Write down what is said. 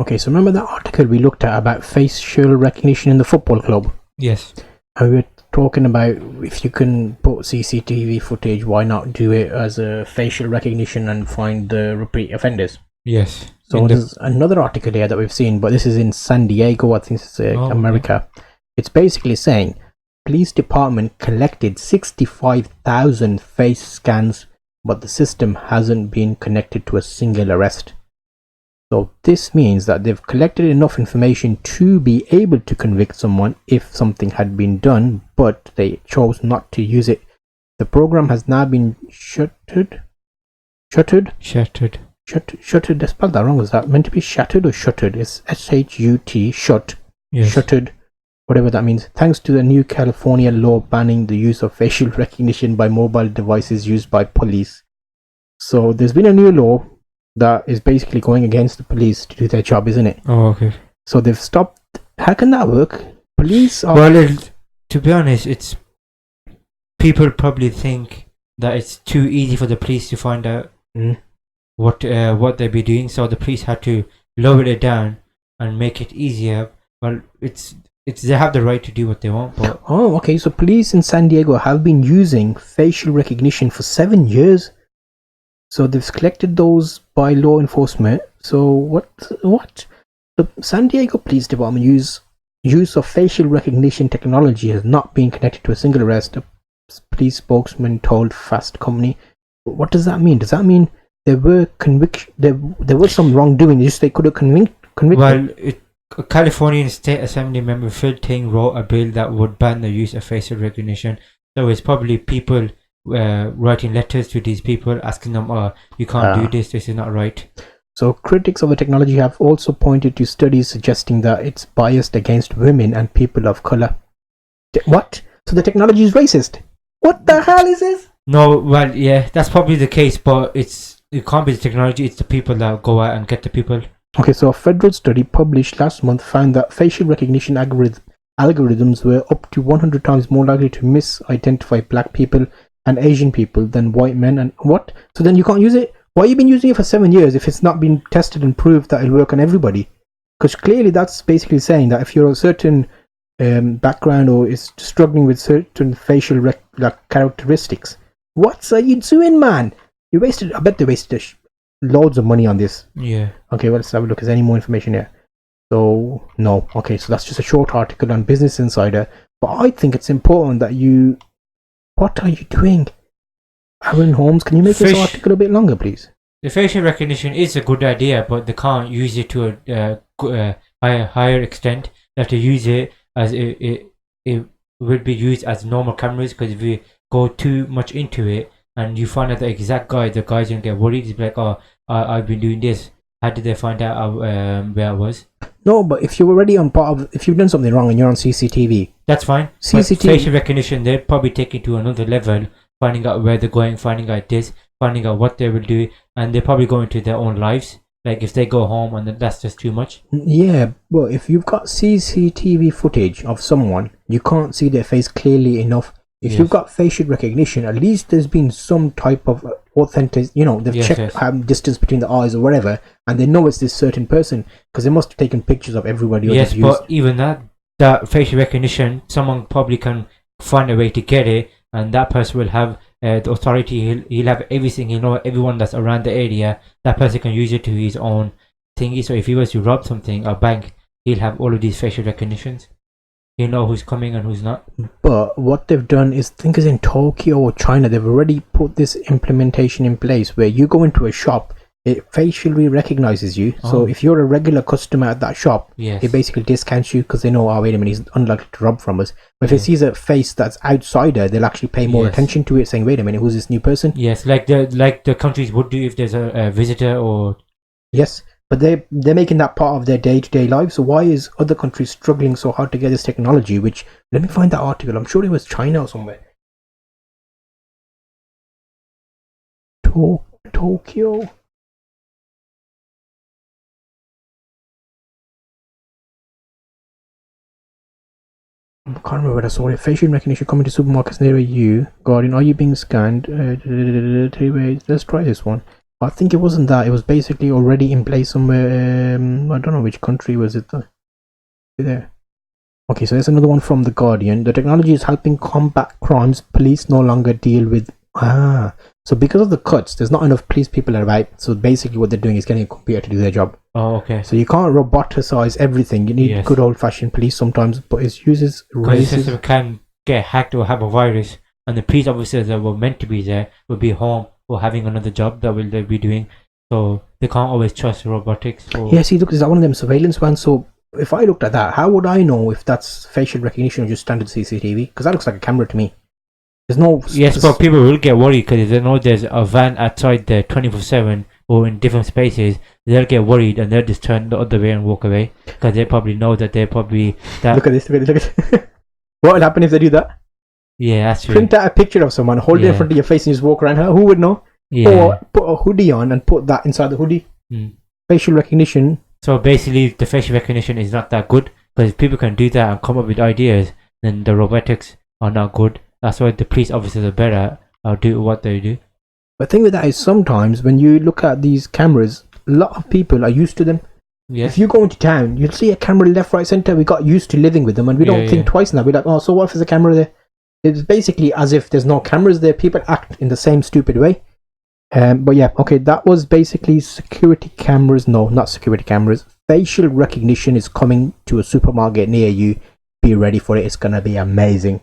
Okay, so remember that article we looked at about facial recognition in the football club? Yes. And we were talking about if you can put CCTV footage, why not do it as a facial recognition and find the repeat offenders? Yes. So there's another article here that we've seen, but this is in San Diego, I think it's America. Okay. It's basically saying police department collected 65,000 face scans, but the system hasn't been connected to a single arrest. So this means that they've collected enough information to be able to convict someone if something had been done, but they chose not to use it. The program has now been shuttered. Shuttered. I spelled that wrong. Is that meant to be shattered or shuttered? It's S-H-U-T, shut. Yes. Shuttered, whatever that means. Thanks to the new California law banning the use of facial recognition by mobile devices used by police. So there's been a new law that is basically going against the police to do their job, isn't it? Oh, okay. So they've stopped. How can that work? Police are... Well, to be honest, it's... People probably think that it's too easy for the police to find out what they'll be doing, so the police had to lower it down and make it easier. Well, it's they have the right to do what they want, but... Oh, okay. So police in San Diego have been using facial recognition for 7 years. So they've collected those by law enforcement. So what? The San Diego Police Department use of facial recognition technology has not been connected to a single arrest, a police spokesman told Fast Company. What does that mean? Does that mean there were there was some wrongdoing, just they could have convicted? Well, Californian State Assembly member Phil Ting wrote a bill that would ban the use of facial recognition. So it's probably people writing letters to these people asking them, you can't do this is not right. So critics of the technology have also pointed to studies suggesting that it's biased against women and people of color. What? So the technology is racist? What the hell is this? No, well, yeah, that's probably the case, but it can't be the technology, it's the people that go out and get the people. Okay, so a federal study published last month found that facial recognition algorithms were up to 100 times more likely to misidentify black people and Asian people than white men. And what? So then you can't use it? Why have you been using it for 7 years if it's not been tested and proved that it'll work on everybody? Because clearly that's basically saying that if you're a certain background or is struggling with certain facial characteristics, what are you doing, man? I bet they wasted loads of money on this. Yeah. Okay, well, let's have a look. Is there any more information here? So, no. Okay, so that's just a short article on Business Insider. But I think it's important that you... What are you doing? Aaron Holmes, can you make this article a bit longer, please? The facial recognition is a good idea, but they can't use it to a higher extent. They have to use it as it will be used as normal cameras, because if you go too much into it and you find out the exact guy, the guy's gonna get worried. He's like, I've been doing this. How did they find out where I was? No, but if you're already on part of, if you've done something wrong and you're on CCTV, that's fine. CCTV facial recognition, they're probably taking to another level, finding out where they're going, finding out this, finding out what they will do, and they're probably going to their own lives. Like if they go home and that's just too much. Yeah, but if you've got CCTV footage of someone, you can't see their face clearly enough. If you've got facial recognition, at least there's been some type of authentic, they've checked distance between the eyes or whatever, and they know it's this certain person, because they must have taken pictures of everybody. Yes, but even that facial recognition, someone probably can find a way to get it, and that person will have the authority. He'll have everything. He'll know everyone that's around the area. That person can use it to his own thingy. So if he was to rob something, a bank, he'll have all of these facial recognitions. You know who's coming and who's not. But what they've done is, I think it's in Tokyo or China, they've already put this implementation in place where you go into a shop, it facially recognizes you. So if you're a regular customer at that shop, it basically discounts you because they know, wait a minute, he's unlikely to rob from us. But if it sees a face that's outsider, they'll actually pay more attention to it, saying, wait a minute, who's this new person? Yes, like the countries would do if there's a visitor or... Yes. But they're making that part of their day-to-day life. So why is other countries struggling so hard to get this technology? Which, let me find that article. I'm sure it was China or somewhere. Tokyo. I can't remember what I saw it. Facial recognition coming to supermarkets near you. Guardian, are you being scanned? Let's try this one. I think it wasn't that. It was basically already in place somewhere. I don't know which country was it. There. Okay, so there's another one from The Guardian. The technology is helping combat crimes police no longer deal with. So because of the cuts, there's not enough police people about. So basically what they're doing is getting a computer to do their job. Oh, okay. So you can't roboticize everything. You need Yes. good old-fashioned police sometimes, but it uses Because the races. system can get hacked or have a virus, and the police officers that were meant to be there will be home or having another job that will they be doing. So they can't always trust robotics. Or... Yeah, see, look, is that one of them surveillance ones? So if I looked at that, how would I know if that's facial recognition or just standard CCTV? Because that looks like a camera to me. There's no. Yes, but people will get worried because they know there's a van outside there 24/7 or in different spaces. They'll get worried and they'll just turn the other way and walk away because they probably know that they're probably that. Look at this. Look at this. Look at what will happen if they do that? Yeah, that's true. Print out a picture of someone, hold it in Yeah. front of your face, and just walk around. Who would know? Yeah. Or put a hoodie on and put that inside the hoodie. Facial recognition. So basically, the facial recognition is not that good because if people can do that and come up with ideas, then the robotics are not good. That's why the police officers are better at do what they do. But the thing with that is sometimes when you look at these cameras, a lot of people are used to them. Yes. If you go into town, you'll see a camera left, right, centre. We got used to living with them and we don't think twice now. We're like, oh, so what if there's a camera there? It's basically as if there's no cameras there. People act in the same stupid way. But yeah, okay, that was basically security cameras. No, not security cameras. Facial recognition is coming to a supermarket near you. Be ready for it. It's going to be amazing.